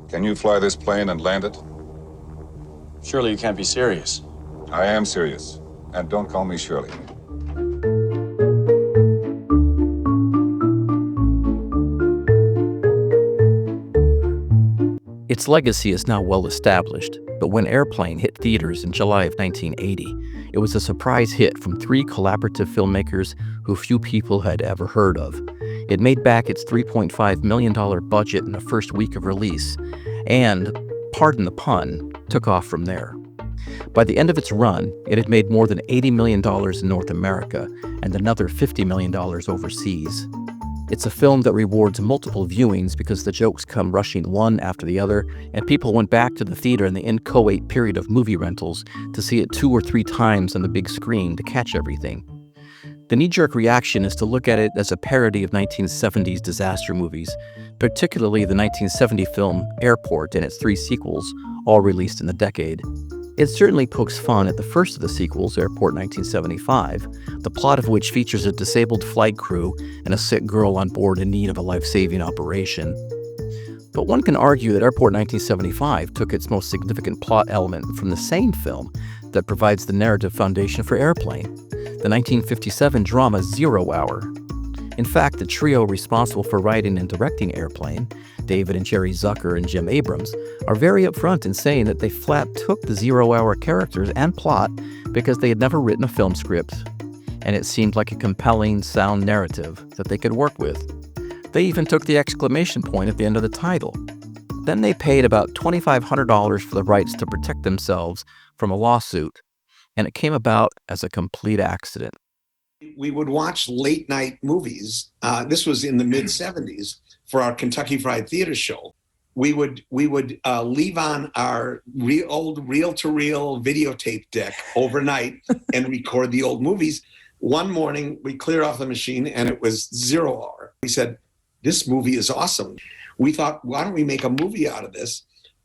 Can you fly this plane and land it? Surely you can't be serious. I am serious. And don't call me Shirley. Its legacy is now well established, but when Airplane hit theaters in July of 1980, it was a surprise hit from three collaborative filmmakers who few people had ever heard of. It made back its $3.5 million budget in the first week of release, and, pardon the pun, took off from there. By the end of its run, it had made more than $80 million in North America and another $50 million overseas. It's a film that rewards multiple viewings because the jokes come rushing one after the other, and people went back to the theater in the inchoate period of movie rentals to see it 2 or 3 times on the big screen to catch everything. The knee-jerk reaction is to look at it as a parody of 1970s disaster movies, particularly the 1970 film Airport and its 3 sequels, all released in the decade. It certainly pokes fun at the first of the sequels, Airport 1975, the plot of which features a disabled flight crew and a sick girl on board in need of a life-saving operation. But one can argue that Airport 1975 took its most significant plot element from the same film that provides the narrative foundation for Airplane, the 1957 drama 0 Hour. In fact, the trio responsible for writing and directing Airplane, David and Jerry Zucker and Jim Abrams, are very upfront in saying that they flat took the 0 Hour characters and plot because they had never written a film script, and it seemed like a compelling, sound narrative that they could work with. They even took the exclamation point at the end of the title. Then they paid about $2,500 for the rights to protect themselves from a lawsuit, and it came about as a complete accident. We would watch late night movies. This was in the mid 70s for our Kentucky Fried Theater show. We would leave on our old reel-to-reel videotape deck overnight and record the old movies. One morning we cleared off the machine and it was 0 Hour. We said, this movie is awesome. We thought, why don't we make a movie out of this?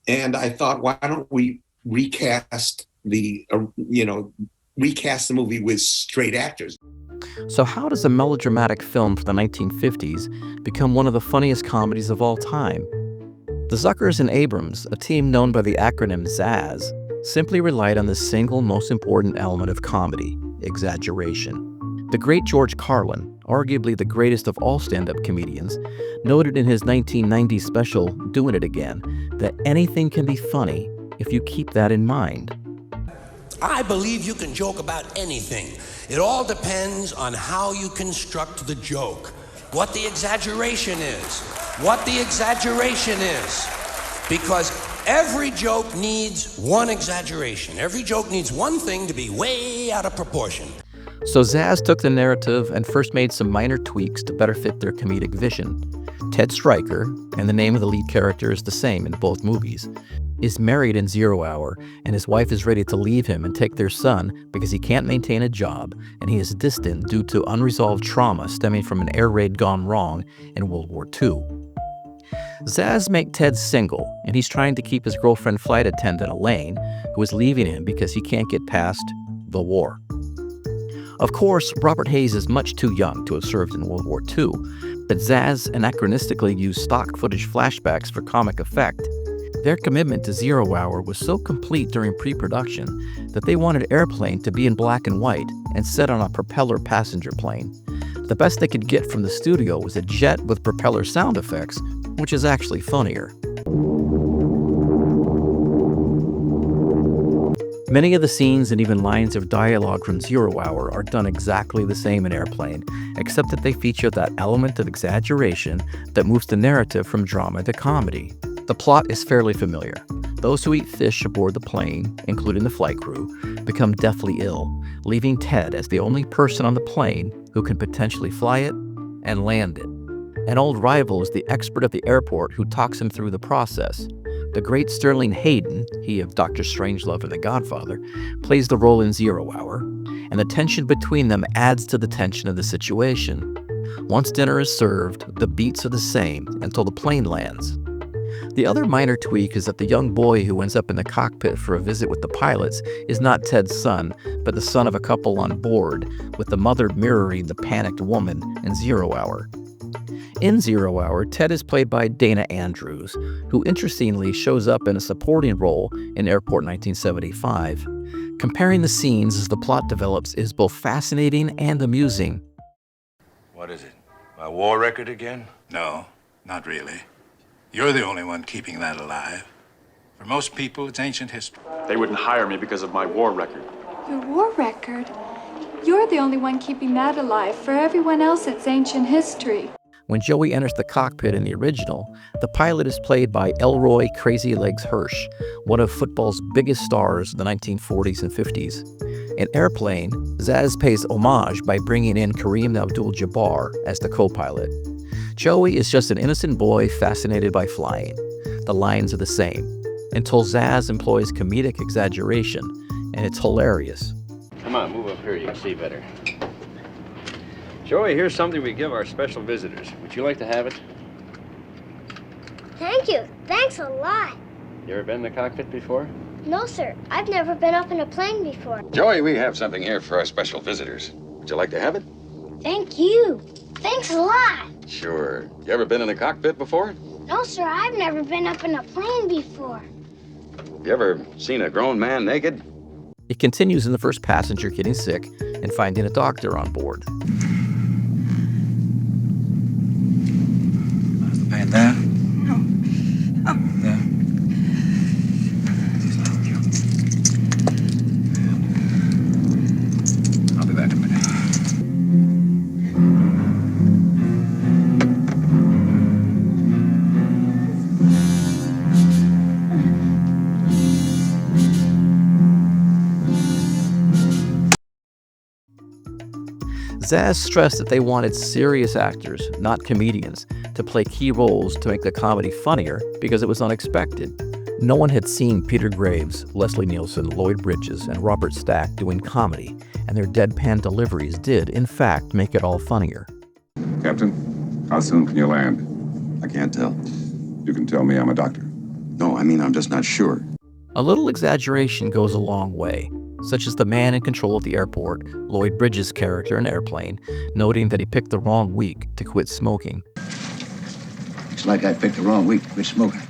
And I thought, why don't we recast the movie with straight actors? So how does a melodramatic film from the 1950s become one of the funniest comedies of all time? The Zuckers and Abrams, a team known by the acronym ZAZ, simply relied on the single most important element of comedy, exaggeration. The great George Carlin, arguably the greatest of all stand-up comedians, noted in his 1990 special, Doing It Again, that anything can be funny if you keep that in mind. I believe you can joke about anything. It all depends on how you construct the joke, what the exaggeration is. Because every joke needs one exaggeration. Every joke needs one thing to be way out of proportion. So Zaz took the narrative and first made some minor tweaks to better fit their comedic vision. Ted Stryker, and the name of the lead character is the same in both movies, is married in 0 Hour, and his wife is ready to leave him and take their son because he can't maintain a job and he is distant due to unresolved trauma stemming from an air raid gone wrong in World War II. Zaz makes Ted single, and he's trying to keep his girlfriend flight attendant Elaine, who is leaving him because he can't get past the war. Of course, Robert Hayes is much too young to have served in World War II, but Zaz anachronistically used stock footage flashbacks for comic effect. Their commitment to 0 Hour was so complete during pre-production that they wanted Airplane to be in black and white and set on a propeller passenger plane. The best they could get from the studio was a jet with propeller sound effects, which is actually funnier. Many of the scenes and even lines of dialogue from 0 Hour are done exactly the same in Airplane, except that they feature that element of exaggeration that moves the narrative from drama to comedy. The plot is fairly familiar. Those who eat fish aboard the plane, including the flight crew, become deathly ill, leaving Ted as the only person on the plane who can potentially fly it and land it. An old rival is the expert at the airport who talks him through the process. The great Sterling Hayden, he of Dr. Strangelove and The Godfather, plays the role in 0 Hour, and the tension between them adds to the tension of the situation. Once dinner is served, the beats are the same until the plane lands. The other minor tweak is that the young boy who ends up in the cockpit for a visit with the pilots is not Ted's son, but the son of a couple on board, with the mother mirroring the panicked woman in 0 Hour. In Zero Hour, Ted is played by Dana Andrews, who interestingly shows up in a supporting role in Airport 1975. Comparing the scenes as the plot develops is both fascinating and amusing. What is it? My war record again? No, not really. You're the only one keeping that alive. For most people, it's ancient history. They wouldn't hire me because of my war record. Your war record? You're the only one keeping that alive. For everyone else, it's ancient history. When Joey enters the cockpit in the original, the pilot is played by Elroy Crazy Legs Hirsch, one of football's biggest stars in the 1940s and 50s. In Airplane, Zaz pays homage by bringing in Kareem Abdul-Jabbar as the co-pilot. Joey is just an innocent boy fascinated by flying. The lines are the same, until Zaz employs comedic exaggeration, and it's hilarious. Come on, move up here, you can see better. Joey, here's something we give our special visitors. Would you like to have it? Thank you. Thanks a lot. You ever been in the cockpit before? No, sir. I've never been up in a plane before. Joey, we have something here for our special visitors. Would you like to have it? Thank you. Thanks a lot. Sure. You ever been in a cockpit before? No, sir. I've never been up in a plane before. You ever seen a grown man naked? It continues in the first passenger getting sick and finding a doctor on board. How's the pain there? No. Oh. There. I'll be back in a minute. Zaz stressed that they wanted serious actors, not comedians, to play key roles to make the comedy funnier because it was unexpected. No one had seen Peter Graves, Leslie Nielsen, Lloyd Bridges, and Robert Stack doing comedy, and their deadpan deliveries did, in fact, make it all funnier. Captain, how soon can you land? I can't tell. You can tell me I'm a doctor. No, I mean, I'm just not sure. A little exaggeration goes a long way, such as the man in control of the airport, Lloyd Bridges' character in Airplane, noting that he picked the wrong week to quit smoking. It's like I picked the wrong week to quit smoking.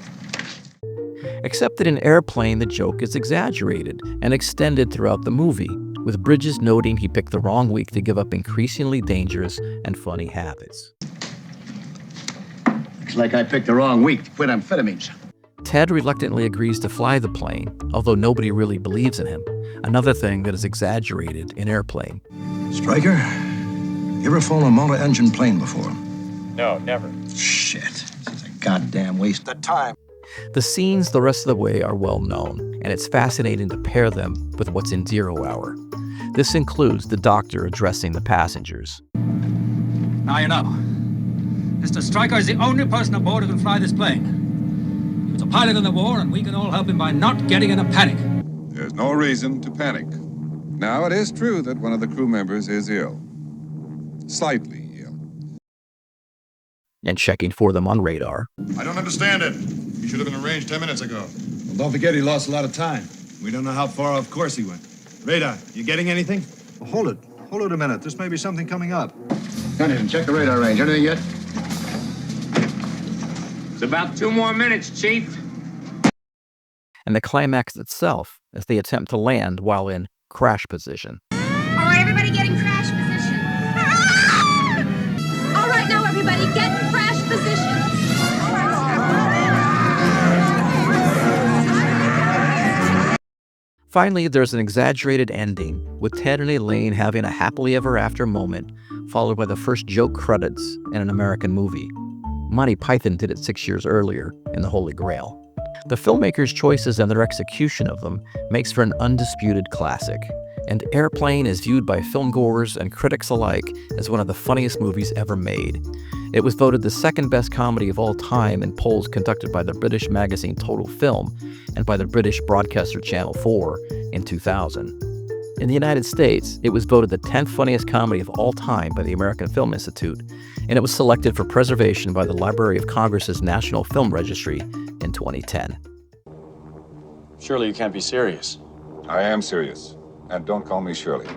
Except that in Airplane, the joke is exaggerated and extended throughout the movie, with Bridges noting he picked the wrong week to give up increasingly dangerous and funny habits. It's like I picked the wrong week to quit amphetamines. Ted reluctantly agrees to fly the plane, although nobody really believes in him, another thing that is exaggerated in Airplane. Stryker, you ever flown a multi-engine plane before? No, never. Shit. This is a goddamn waste of time. The scenes the rest of the way are well known, and it's fascinating to pair them with what's in Zero Hour. This includes the doctor addressing the passengers. Now you know. Mr. Stryker is the only person aboard who can fly this plane. He was a pilot in the war, and we can all help him by not getting in a panic. There's no reason to panic. Now, it is true that one of the crew members is ill. Slightly ill. And checking for them on radar. I don't understand it. He should have been arranged 10 minutes ago. Well, don't forget he lost a lot of time. We don't know how far off course he went. Radar, you getting anything? Well, hold it. Hold it a minute. This may be something coming up. Gunny, check the radar range. Anything yet? It's about 2 more minutes, Chief. And the climax itself as they attempt to land while in crash position. All right, everybody get in crash position. All right, now everybody get in crash position. Finally, there's an exaggerated ending, with Ted and Elaine having a happily ever after moment, followed by the first joke credits in an American movie. Monty Python did it 6 years earlier in The Holy Grail. The filmmakers' choices and their execution of them makes for an undisputed classic, and Airplane is viewed by filmgoers and critics alike as one of the funniest movies ever made. It was voted the second best comedy of all time in polls conducted by the British magazine Total Film and by the British broadcaster Channel 4 in 2000. In the United States, it was voted the 10th funniest comedy of all time by the American Film Institute, and it was selected for preservation by the Library of Congress's National Film Registry in 2010. Surely you can't be serious. I am serious. And don't call me Shirley.